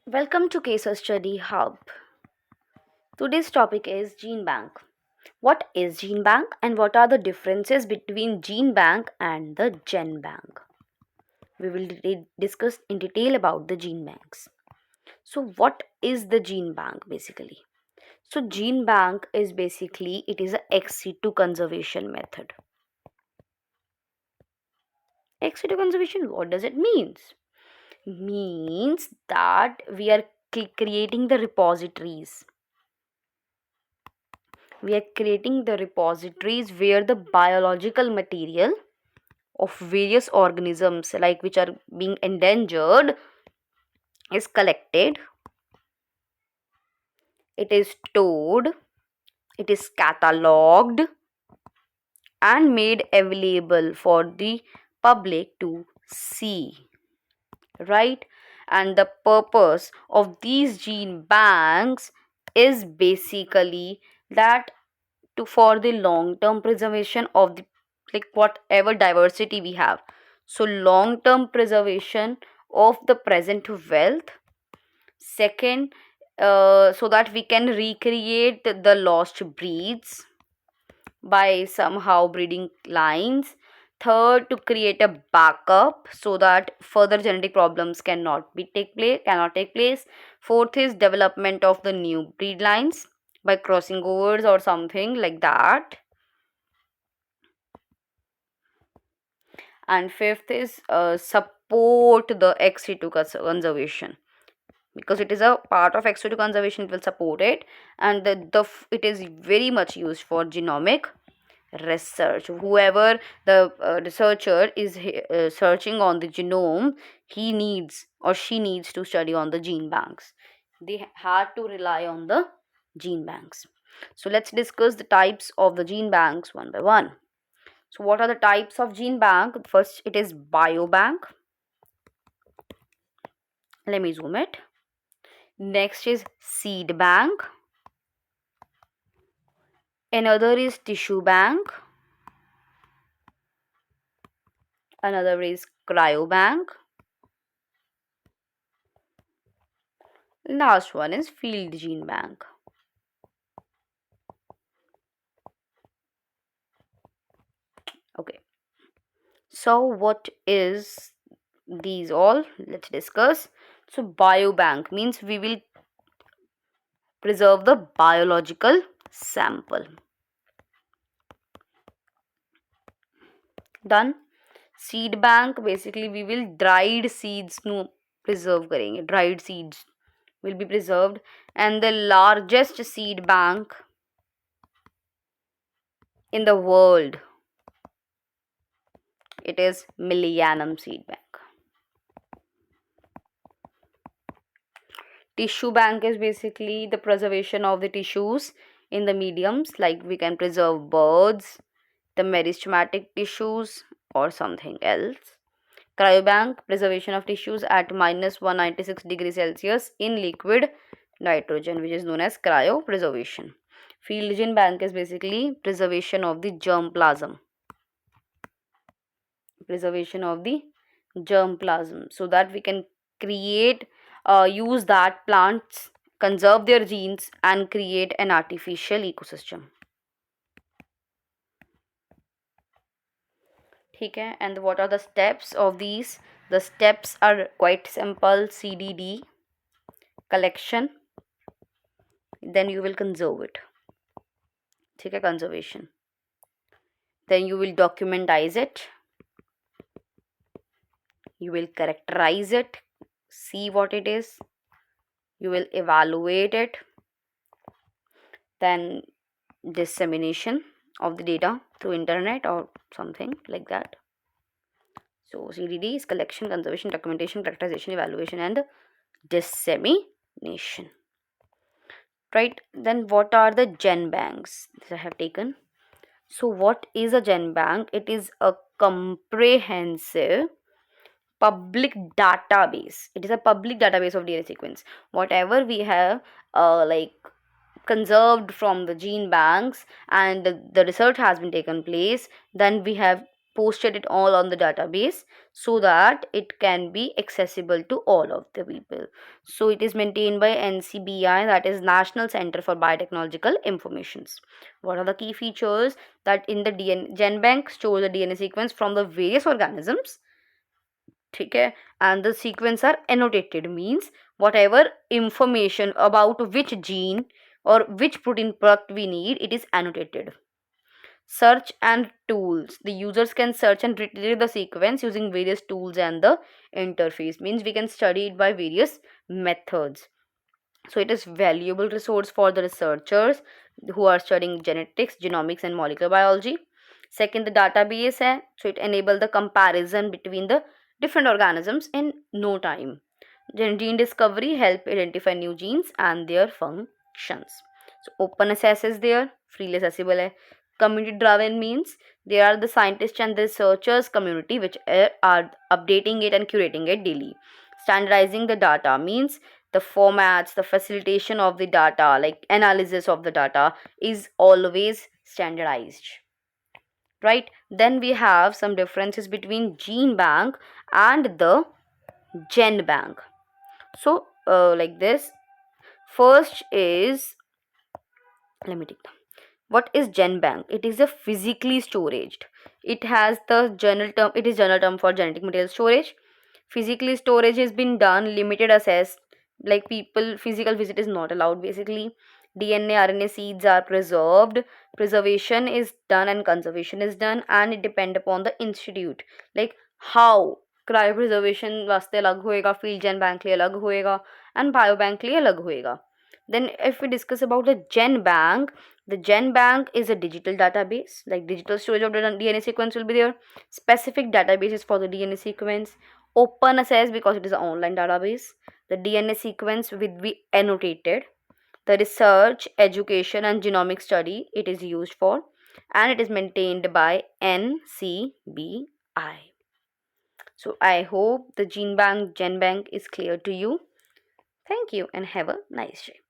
Welcome to Case Study Hub. Today's topic is Gene Bank. What is Gene Bank and what are the differences between Gene Bank and the Gen Bank? We will discuss in detail about the gene banks. So what is the gene bank basically? So gene bank is basically it is a ex situ conservation method. Ex situ conservation, what does it means? Means that we are creating the repositories. We are creating the repositories where the biological material of various organisms like which are being endangered is collected, it is stored, it is catalogued and made available for the public to see, right? And the purpose of these gene banks is basically that to for the long term preservation of the like whatever diversity we have. So long term preservation of the present wealth. Second, so that we can recreate the lost breeds by somehow breeding lines. Third, to create a backup so that further genetic problems cannot take place. Fourth is development of the new breed lines by crossing overs or something like that. And fifth is support the ex situ conservation, because it is a part of ex situ conservation, it will support it. And it is very much used for genomic research. Whoever the researcher is searching on the genome, he needs or she needs to study on the gene banks. They had to rely on the gene banks. So let's discuss the types of the gene banks one by one. So what are the types of gene bank? First, it is biobank. Let me zoom it. Next is seed bank. Another is tissue bank. Another is cryobank. Last one is field gene bank. Okay. So what is these all? Let's discuss. So biobank means we will preserve the biological sample. Done. Seed bank, basically we will dried seeds nu preserve karenge. Dried seeds will be preserved. And the largest seed bank in the world, it is Millennium Seed Bank. Tissue bank is basically the preservation of the tissues in the mediums, like we can preserve birds, the meristematic tissues or something else. Cryobank, preservation of tissues at minus 196 degrees Celsius in liquid nitrogen, which is known as cryopreservation. Field gene bank is basically preservation of the germplasm. Preservation of the germplasm, so that we can create, use that plants, conserve their genes and create an artificial ecosystem. Okay, and what are the steps of these? The steps are quite simple. CDD, collection, then you will conserve it. Okay, conservation, then you will documentize it, you will characterize it, see what it is, you will evaluate it, then dissemination of the data through internet or something like that. So CDD is collection, conservation, documentation, characterization, evaluation and dissemination, right? Then what are the gen banks that I have taken? So what is a gen bank? It is a comprehensive public database. It is a public database of DNA sequence. Whatever we have like conserved from the gene banks and the research has been taken place, then we have posted it all on the database so that it can be accessible to all of the people. So it is maintained by NCBI, that is National Center for Biotechnological Informations. What are the key features? That in the GenBank stores the DNA sequence from the various organisms, okay, and the sequence are annotated, means whatever information about which gene or which protein product we need, it is annotated. Search and tools, the users can search and retrieve the sequence using various tools, and the interface means we can study it by various methods. So it is valuable resource for the researchers who are studying genetics, genomics and molecular biology. Second, the database hai, so it enable the comparison between the different organisms in no time. Gene discovery help identify new genes and their functions. So open access is there, freely accessible hai. Community driven means there are the scientists and the researchers community which are updating it and curating it daily. Standardizing the data means the formats, the facilitation of the data, like analysis of the data, is always standardized, right? Then we have some differences between gene bank and the gen bank. So like this, first is, let me take that. What is gen bank? It is a physically storaged, it has the general term, it is general term for genetic material storage. Physically storage has been done, limited access, like people physical visit is not allowed basically. DNA RNA seeds are preserved, preservation is done and conservation is done, and it depend upon the institute, like how cryopreservation वास्ते अलग होएगा, field gen bank लिए अलग होएगा, and biobank लिए अलग होएगा. Then if we discuss about the gen bank, the gen bank is a digital database, like digital storage of the DNA sequence will be there. Specific databases for the DNA sequence. Open access because it is an online database. The DNA sequence will be annotated. The research, education and genomic study it is used for, and it is maintained by NCBI. So I hope the gene bank, gen bank is clear to you. Thank you and have a nice day.